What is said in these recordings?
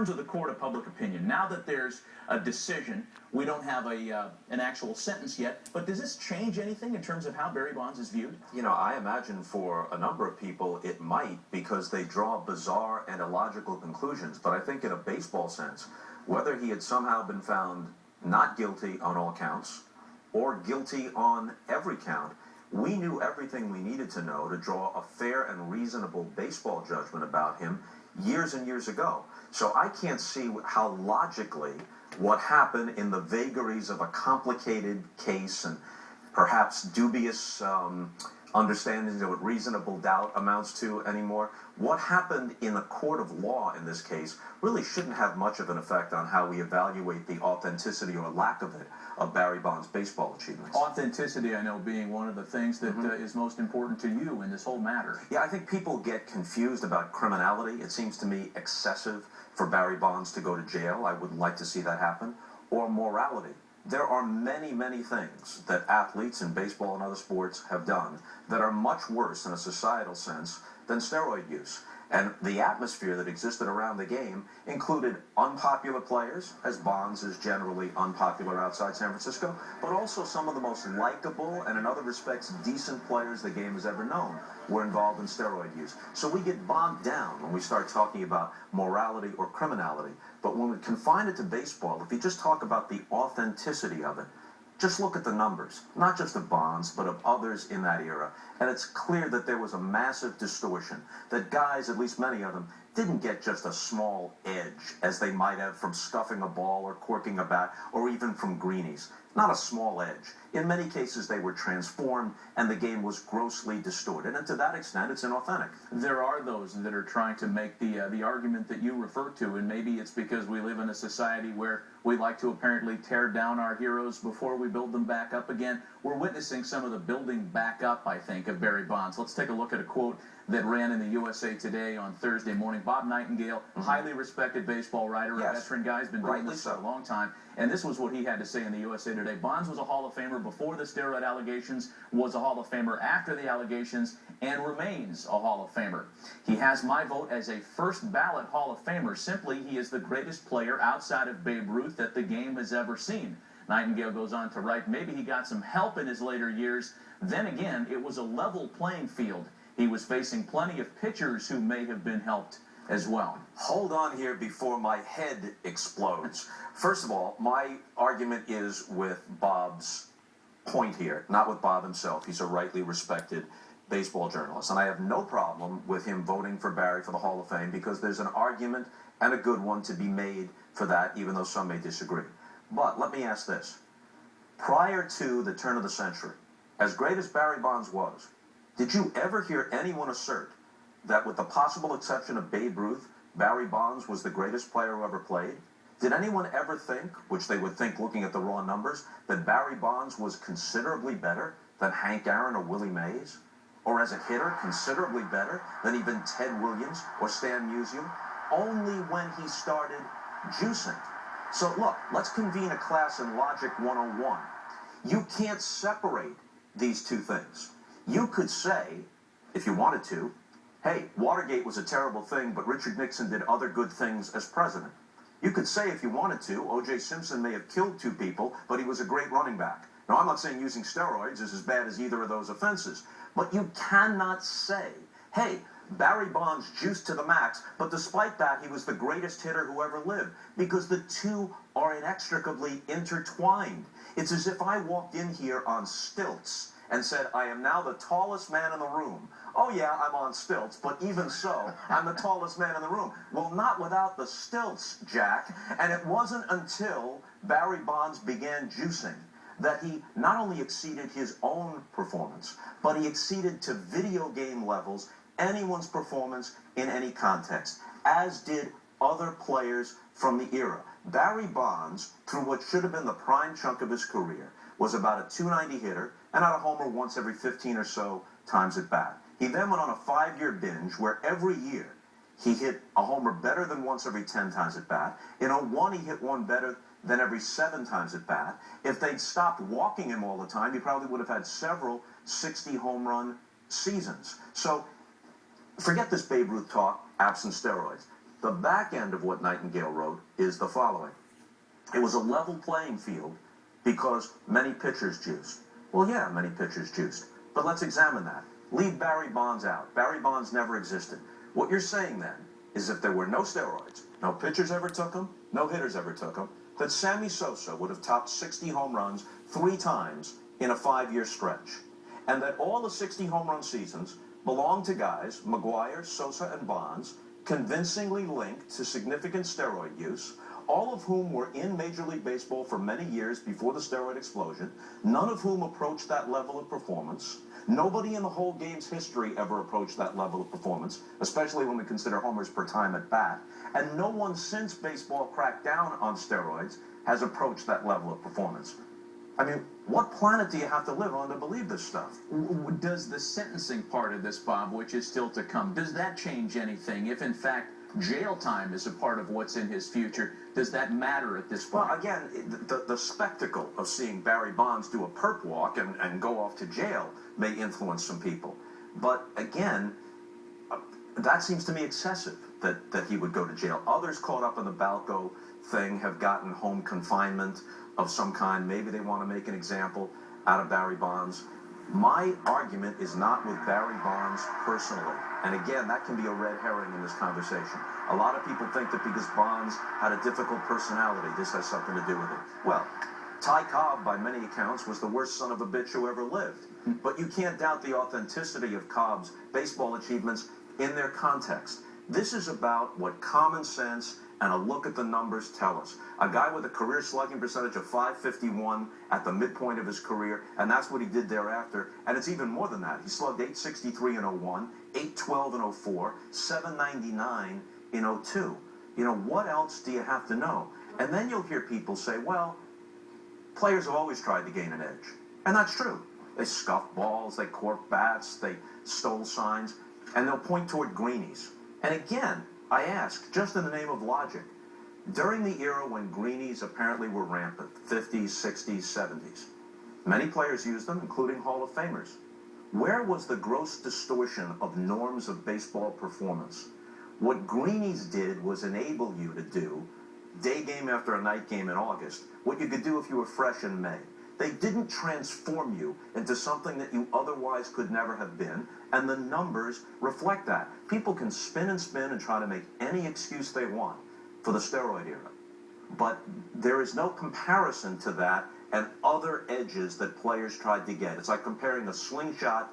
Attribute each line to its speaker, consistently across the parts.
Speaker 1: terms of the court of public opinion, now that there's a decision, we don't have an actual sentence yet, but does this change anything in terms of how Barry Bonds is viewed?
Speaker 2: You know, I imagine for a number of people it might, because they draw bizarre and illogical conclusions. But I think in a baseball sense, whether he had somehow been found not guilty on all counts or guilty on every count, we knew everything we needed to know to draw a fair and reasonable baseball judgment about him years and years ago. So I can't see how logically what happened in the vagaries of a complicated case and perhaps dubious understandings of what reasonable doubt amounts to anymore. What happened in the court of law in this case really shouldn't have much of an effect on how we evaluate the authenticity or lack of it of Barry Bonds' baseball achievements.
Speaker 1: Authenticity, I know, being one of the things that is most important to you in this whole matter.
Speaker 2: Yeah, I think people get confused about criminality. It seems to me excessive for Barry Bonds to go to jail. I wouldn't like to see that happen. Or morality. There are many, many things that athletes in baseball and other sports have done that are much worse in a societal sense than steroid use. And the atmosphere that existed around the game included unpopular players, as Bonds is generally unpopular outside San Francisco, but also some of the most likable and in other respects decent players the game has ever known were involved in steroid use. So we get bogged down when we start talking about morality or criminality. But when we confine it to baseball, if you just talk about the authenticity of it, just look at the numbers, not just of Bonds, but of others in that era. And it's clear that there was a massive distortion, that guys, at least many of them, didn't get just a small edge, as they might have from stuffing a ball or corking a bat, or even from greenies. Not a small edge. In many cases, they were transformed, and the game was grossly distorted. And to that extent, it's inauthentic.
Speaker 1: There are those that are trying to make the argument that you refer to, and maybe it's because we live in a society where we like to apparently tear down our heroes before we build them back up again. We're witnessing some of the building back up, I think, of Barry Bonds. Let's take a look at a quote that ran in the USA Today on Thursday morning. Bob Nightingale, highly respected baseball writer, a veteran guy, has been doing this for a long time. And this was what he had to say in the USA Today. Bonds was a Hall of Famer before the steroid allegations, was a Hall of Famer after the allegations, and remains a Hall of Famer. He has my vote as a first ballot Hall of Famer. Simply, he is the greatest player outside of Babe Ruth that the game has ever seen. Nightingale goes on to write, maybe he got some help in his later years. Then again, it was a level playing field. He was facing plenty of pitchers who may have been helped as well.
Speaker 2: Hold on here before my head explodes. First of all, my argument is with Bob's point here, not with Bob himself. He's a rightly respected baseball journalist. And I have no problem with him voting for Barry for the Hall of Fame, because there's an argument and a good one to be made for that, even though some may disagree. But let me ask this. Prior to the turn of the century, as great as Barry Bonds was, did you ever hear anyone assert that, with the possible exception of Babe Ruth, Barry Bonds was the greatest player who ever played? Did anyone ever think, which they would think looking at the raw numbers, that Barry Bonds was considerably better than Hank Aaron or Willie Mays? Or as a hitter, considerably better than even Ted Williams or Stan Musial? Only when he started juicing. So look, let's convene a class in Logic 101. You can't separate these two things. You could say, if you wanted to, hey, Watergate was a terrible thing, but Richard Nixon did other good things as president. You could say, if you wanted to, O.J. Simpson may have killed 2 people, but he was a great running back. Now, I'm not saying using steroids is as bad as either of those offenses, but you cannot say, hey, Barry Bonds juiced to the max, but despite that, he was the greatest hitter who ever lived, because the two are inextricably intertwined. It's as if I walked in here on stilts and said, I am now the tallest man in the room. Oh yeah, I'm on stilts, but even so, I'm the tallest man in the room. Well, not without the stilts, Jack. And it wasn't until Barry Bonds began juicing that he not only exceeded his own performance, but he exceeded to video game levels anyone's performance in any context, as did other players from the era. Barry Bonds, through what should have been the prime chunk of his career, was about a .290 hitter and had a homer once every 15 or so times at bat. He then went on a 5-year binge where every year he hit a homer better than once every 10 times at bat. In '01, he hit one better than every 7 times at bat. If they'd stopped walking him all the time, he probably would have had several 60 home run seasons. So forget this Babe Ruth talk, absent steroids. The back end of what Nightingale wrote is the following. It was a level playing field because many pitchers juiced. Well, yeah, many pitchers juiced. But let's examine that. Leave Barry Bonds out. Barry Bonds never existed. What you're saying then is if there were no steroids, no pitchers ever took them, no hitters ever took them, that Sammy Sosa would have topped 60 home runs 3 times in a 5-year stretch. And that all the 60 home run seasons belong to guys, McGwire, Sosa, and Bonds, convincingly linked to significant steroid use, all of whom were in Major League Baseball for many years before the steroid explosion, none of whom approached that level of performance. Nobody in the whole game's history ever approached that level of performance, especially when we consider homers per time at bat. And no one since baseball cracked down on steroids has approached that level of performance. I mean, what planet do you have to live on to believe this stuff?
Speaker 1: Does the sentencing part of this, Bob, which is still to come, does that change anything? If, in fact, jail time is a part of what's in his future, does that matter at this point?
Speaker 2: Well, again, the spectacle of seeing Barry Bonds do a perp walk and go off to jail may influence some people. But again, that seems to me excessive, that he would go to jail. Others caught up in the Balco thing have gotten home confinement of some kind. Maybe they want to make an example out of Barry Bonds. My argument is not with Barry Bonds personally. And again, that can be a red herring in this conversation. A lot of people think that because Bonds had a difficult personality, this has something to do with it. Well, Ty Cobb, by many accounts, was the worst son of a bitch who ever lived. But you can't doubt the authenticity of Cobb's baseball achievements in their context. This is about what common sense and a look at the numbers tell us. A guy with a career slugging percentage of .551 at the midpoint of his career, and that's what he did thereafter. And it's even more than that. He slugged .863 in 01, .812 in 04, .799 in 02. You know, what else do you have to know? And then you'll hear people say, well, players have always tried to gain an edge. And that's true. They scuffed balls, they corked bats, they stole signs, and they'll point toward greenies. And again, I ask, just in the name of logic, during the era when greenies apparently were rampant, 50s, 60s, 70s, many players used them, including Hall of Famers. Where was the gross distortion of norms of baseball performance? What greenies did was enable you to do, day game after a night game in August, what you could do if you were fresh in May. They didn't transform you into something that you otherwise could never have been, and the numbers reflect that. People can spin and try to make any excuse they want for the steroid era, but there is no comparison to that and other edges that players tried to get. It's like comparing a slingshot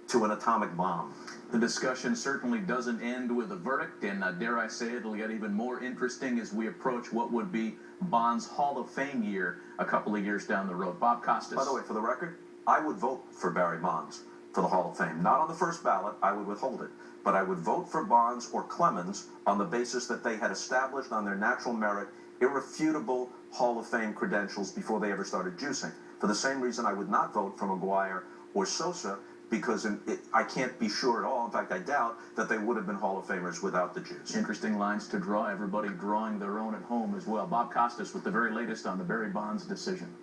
Speaker 2: to an atomic bomb.
Speaker 1: The discussion certainly doesn't end with a verdict, and dare I say it'll get even more interesting as we approach what would be Bonds' Hall of Fame year a couple of years down the road. Bob Costas.
Speaker 2: By the way, for the record, I would vote for Barry Bonds for the Hall of Fame. Not on the first ballot, I would withhold it. But I would vote for Bonds or Clemens on the basis that they had established on their natural merit irrefutable Hall of Fame credentials before they ever started juicing. For the same reason I would not vote for McGwire or Sosa, because I can't be sure at all, in fact I doubt, that they would have been Hall of Famers without the juice.
Speaker 1: Interesting lines to draw, everybody drawing their own at home as well. Bob Costas with the very latest on the Barry Bonds decision.